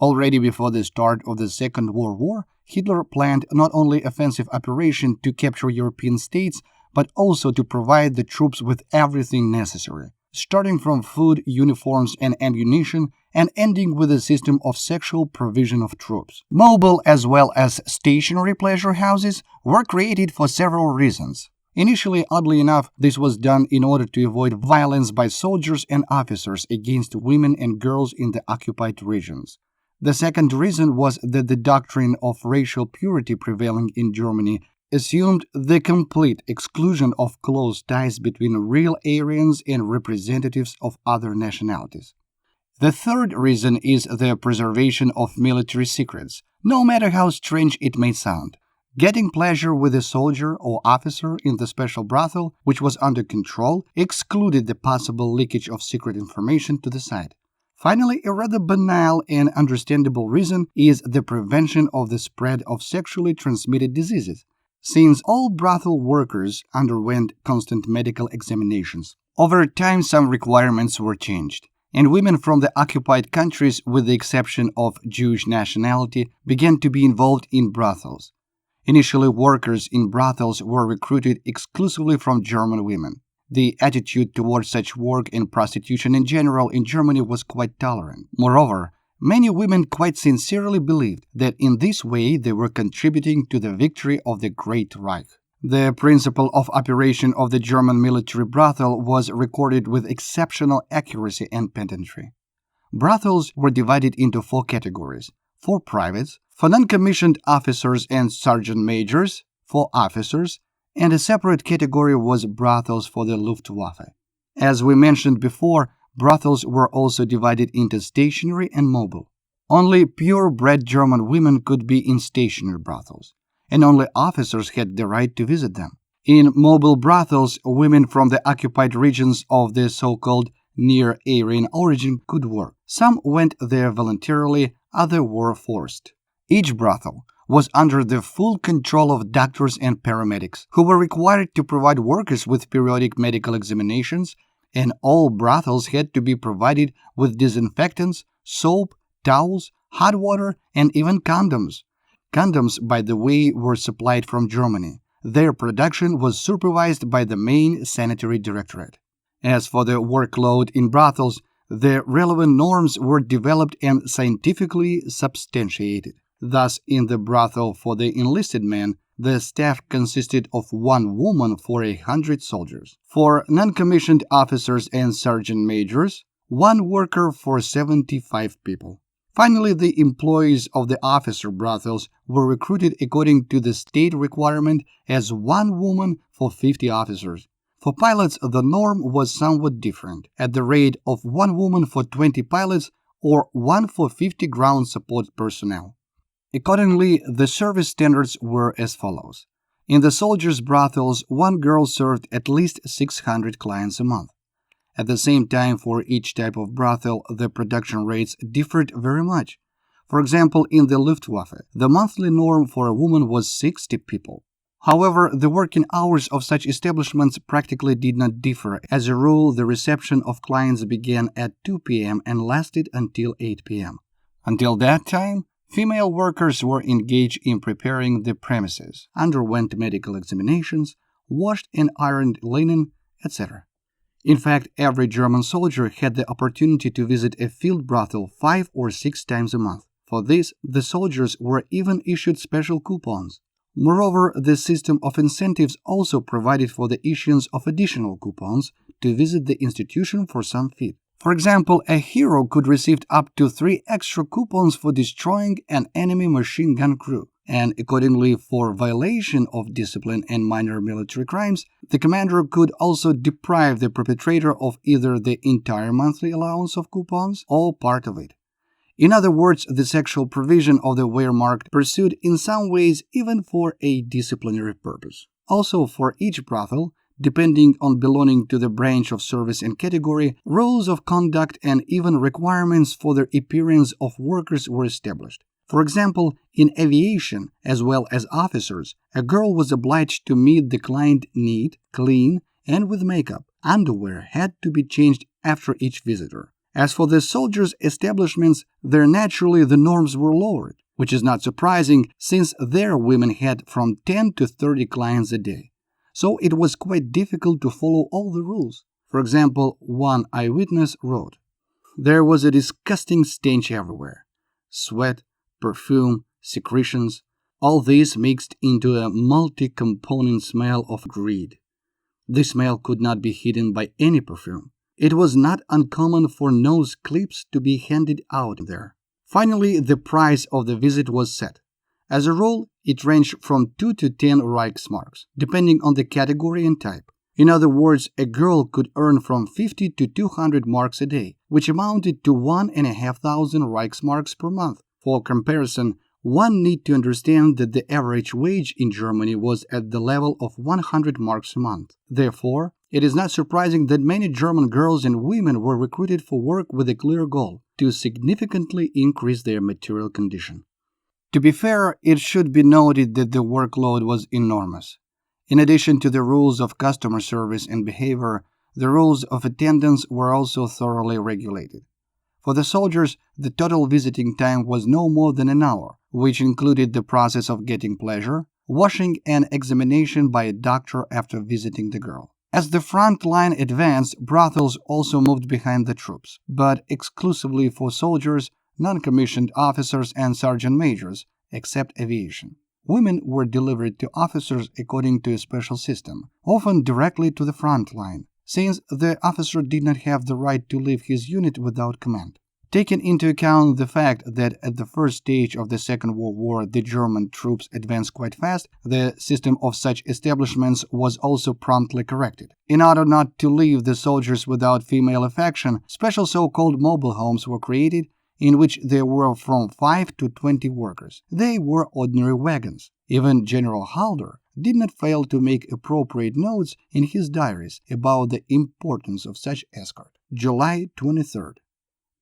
Already before the start of the Second World War, Hitler planned not only offensive operation to capture European states, but also to provide the troops with everything necessary, starting from food, uniforms, and ammunition, and ending with a system of sexual provision of troops. Mobile as well as stationary pleasure houses were created for several reasons. Initially, oddly enough, this was done in order to avoid violence by soldiers and officers against women and girls in the occupied regions. The second reason was that the doctrine of racial purity prevailing in Germany assumed the complete exclusion of close ties between real Aryans and representatives of other nationalities. The third reason is the preservation of military secrets, no matter how strange it may sound. Getting pleasure with a soldier or officer in the special brothel, which was under control, excluded the possible leakage of secret information to the side. Finally, a rather banal and understandable reason is the prevention of the spread of sexually transmitted diseases, since all brothel workers underwent constant medical examinations. Over time, some requirements were changed, and women from the occupied countries, with the exception of Jewish nationality, began to be involved in brothels. Initially, workers in brothels were recruited exclusively from German women. The attitude towards such work and prostitution in general in Germany was quite tolerant. Moreover, many women quite sincerely believed that in this way they were contributing to the victory of the Great Reich. The principle of operation of the German military brothel was recorded with exceptional accuracy and pedantry. Brothels were divided into 4 categories: for privates, for non-commissioned officers and sergeant majors, for officers, and a separate category was brothels for the Luftwaffe. As we mentioned before, brothels were also divided into stationary and mobile. Only purebred German women could be in stationary brothels, and only officers had the right to visit them. In mobile brothels, women from the occupied regions of the so-called Near Aryan origin could work. Some went there voluntarily, others were forced. Each brothel was under the full control of doctors and paramedics, who were required to provide workers with periodic medical examinations, and all brothels had to be provided with disinfectants, soap, towels, hot water, and even condoms. Condoms, by the way, were supplied from Germany. Their production was supervised by the main sanitary directorate. As for the workload in brothels, the relevant norms were developed and scientifically substantiated. Thus, in the brothel for the enlisted men, the staff consisted of 1 woman for 100 soldiers. For non-commissioned officers and sergeant majors, 1 worker for 75 people. Finally, the employees of the officer brothels were recruited according to the state requirement as 1 woman for 50 officers. For pilots, the norm was somewhat different, at the rate of 1 woman for 20 pilots or 1 for 50 ground support personnel. Accordingly, the service standards were as follows. In the soldiers' brothels, 1 girl served at least 600 clients a month. At the same time, for each type of brothel, the production rates differed very much. For example, in the Luftwaffe, the monthly norm for a woman was 60 people. However, the working hours of such establishments practically did not differ. As a rule, the reception of clients began at 2 p.m. and lasted until 8 p.m. Until that time, female workers were engaged in preparing the premises, underwent medical examinations, washed and ironed linen, etc. In fact, every German soldier had the opportunity to visit a field brothel 5 or 6 times a month. For this, the soldiers were even issued special coupons. Moreover, the system of incentives also provided for the issuance of additional coupons to visit the institution for some fee. For example, a hero could receive up to 3 extra coupons for destroying an enemy machine gun crew, and accordingly, for violation of discipline and minor military crimes, the commander could also deprive the perpetrator of either the entire monthly allowance of coupons or part of it. In other words, the sexual provision of the Wehrmacht pursued in some ways even for a disciplinary purpose. Also, for each brothel, depending on belonging to the branch of service and category, rules of conduct and even requirements for the appearance of workers were established. For example, in aviation, as well as officers, a girl was obliged to meet the client neat, clean, and with makeup. Underwear had to be changed after each visitor. As for the soldiers' establishments, there naturally the norms were lowered, which is not surprising since their women had from 10 to 30 clients a day. So it was quite difficult to follow all the rules. For example, one eyewitness wrote, "There was a disgusting stench everywhere. Sweat, perfume, secretions, all this mixed into a multi-component smell of greed. The smell could not be hidden by any perfume. It was not uncommon for nose clips to be handed out there." Finally, the price of the visit was set. As a rule, it ranged from 2 to 10 Reichsmarks, depending on the category and type. In other words, a girl could earn from 50 to 200 marks a day, which amounted to 1,500 Reichsmarks per month. For comparison, one need to understand that the average wage in Germany was at the level of 100 marks a month. Therefore, it is not surprising that many German girls and women were recruited for work with a clear goal: to significantly increase their material condition. To be fair, it should be noted that the workload was enormous. In addition to the rules of customer service and behavior, the rules of attendance were also thoroughly regulated. For the soldiers, the total visiting time was no more than an hour, which included the process of getting pleasure, washing, and examination by a doctor after visiting the girl. As the front line advanced, brothels also moved behind the troops, but exclusively for soldiers, non-commissioned officers, and sergeant majors, except aviation. Women were delivered to officers according to a special system, often directly to the front line, since the officer did not have the right to leave his unit without command. Taking into account the fact that at the first stage of the Second World War the German troops advanced quite fast, the system of such establishments was also promptly corrected. In order not to leave the soldiers without female affection, special so-called mobile homes were created, in which there were from 5 to 20 workers. They were ordinary wagons. Even General Halder did not fail to make appropriate notes in his diaries about the importance of such escort. July 23rd.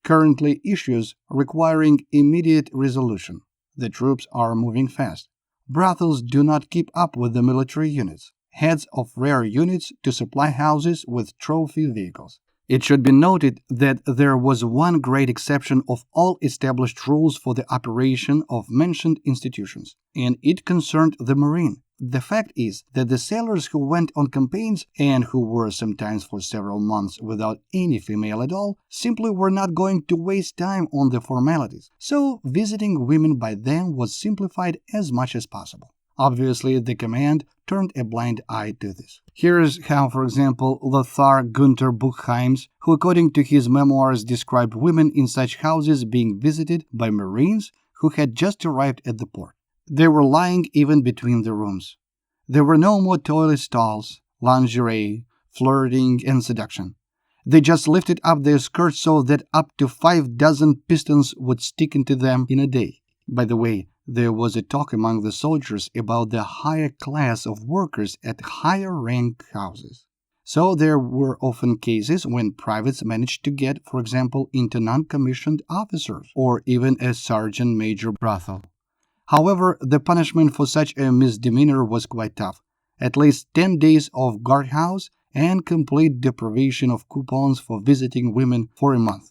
Currently issues requiring immediate resolution. The troops are moving fast. Brothels do not keep up with the military units. Heads of rare units to supply houses with trophy vehicles. It should be noted that there was one great exception of all established rules for the operation of mentioned institutions, and it concerned the Marine. The fact is that the sailors who went on campaigns, and who were sometimes for several months without any female at all, simply were not going to waste time on the formalities, so visiting women by them was simplified as much as possible. Obviously, the command turned a blind eye to this. Here's how, for example, Lothar Gunther Buchheims, who according to his memoirs described women in such houses being visited by Marines who had just arrived at the port. They were lying even between the rooms. There were no more toilet stalls, lingerie, flirting, and seduction. They just lifted up their skirts so that up to 5 dozen pistons would stick into them in a day. By the way, there was a talk among the soldiers about the higher class of workers at higher rank houses. So there were often cases when privates managed to get, for example, into non-commissioned officers or even a sergeant major brothel. However, the punishment for such a misdemeanor was quite tough. At least 10 days of guardhouse and complete deprivation of coupons for visiting women for a month.